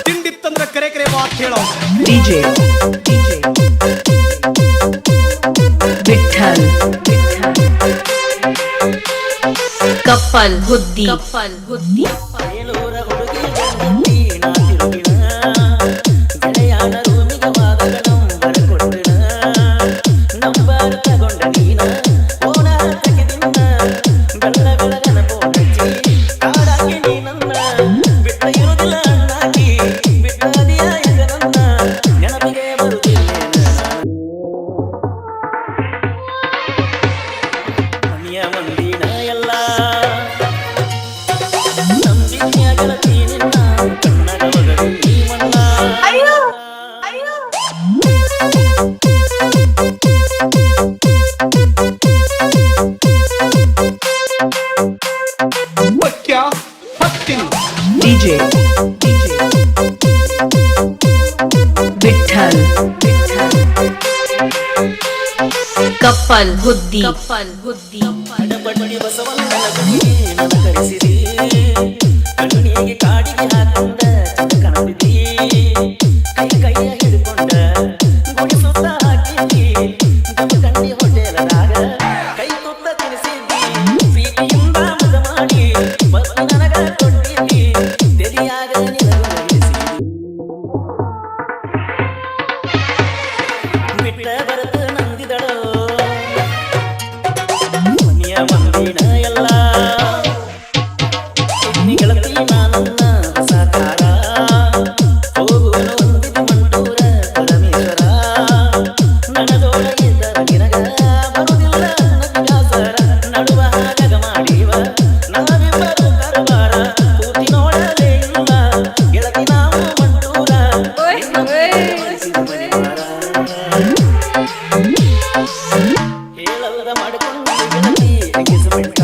ತಿಂಡಿತ್ತಂದ್ರ ಕರೆ ಕರೆ ಮಾತು ಹೇಳೋ ಡಿಜೆ ವಿಠಲ್ ಕಪ್ಪಲ್ ಹುದ್ದಿ ಬೇಲೂರ ಹುಡುಗಿ ಗಂಡಂತಿ ನಾ ತಿರುಗಿನ ಗೆಳೆಯನ ರೂಮಿಗೆ ಹೋದಾಗ ನಂಬರ್ ಕೊಟ್ಟಿನ ನಂಬರ್ ತಗೊಂಡ ನೀನ ಫೋನ ತೆಗೆದಿನ್ನ ಬೆಳ್ಳ ಬೆಳಗನ ಫೋನ್ ಹಚ್ಚಿ ಕಾಡಾಕಿ ನೀ ನನ್ನ ಬಿಟ್ಟ ಇರುವುದಿಲ್ಲ ಅಣ್ಣಾಕಿ ಬಿಟ್ಟದಿಯ ಈಗ ನನ್ನ ನೆನಪಿಗೆ ಬರುತ್ತಿಲ್ಲ ಮನೆಯ ಮಂದಿನ ಎಲ್ಲ ನಂಬಿಕೆಯ ಗೆಳತಿ ನಿನ್ನ ಕಣ್ಣಗ ಒಗರು ಈ ಮಣ್ಣ ಪಕ್ಯ ಹತ್ತಿನ ಡಿಜೆ ವಿಠಲ್ ಕಪ್ಪಲ್ ಹುದ್ದಿ ಅಡಬಡಿ ಬಸವಣ್ಣನ ಗುಡಿ ನನ್ನ ಕರೆಸಿದಿ ಕಣ್ಣಿಗೆ ಕಾಡಿಗೆ ಹಾಕೊಂಡ ಚಿಕ್ಕ ಕಾಣುತ್ತಿದ್ದಿ ಕೈಯ ಹಿಡ್ಕೊಂಡ ಗುಡಿಸುತ್ತ ಹಾಕಿದ್ದಿ ಗಮ ಕಣ್ಣಿ ಹೋಟೆಲದಾಗ ಕೈ ತುತ್ತ ತಿನಿಸಿದ್ದಿ ಪ್ರೀತಿಯಿಂದ ಮಗ ಮಾಡಿ ಬಸ್ಸು ನನಗ ಕೊಟ್ಟಿದ್ದಿ ತೆಲಿಯಾಗ ನಿನಗೂ ನಗಿಸಿದ್ದಿ ಬಿಟ್ಟ ಬರತು ನಂದಿದಳು ಮನೆಯ ಮಂದಿನ ಎಲ್ಲ ಇದ್ನಿ ಗೆಳತಿ ನಾನನ್ನ ಹೊಸಕಾರ ಹೋಗುವನು ಒಂದಿದ್ದು ಮಂಟೂರ ಪರಮೇಶ್ವರ ನನದೋಳ ಇದ್ದ ನಿನಗ ಬರುವುದಿಲ್ಲ ನದಿಗಾಸರ ನಡುವ ಹಾಗಗ ಮಾಡೀವ ನಾವಿಬ್ಬರು ಕರಬಾರ ಕೂತಿ ನೋಡಲೇ ಇಲ್ಲ ಗೆಳತಿ ನಾವು ಮಂಟೂರ ಹೇಳಲ್ದ ಮಾಡಿಕೊಂಡು ಗೆಳತಿ ಎಂಗೇಜ್ಮೆಂಟ್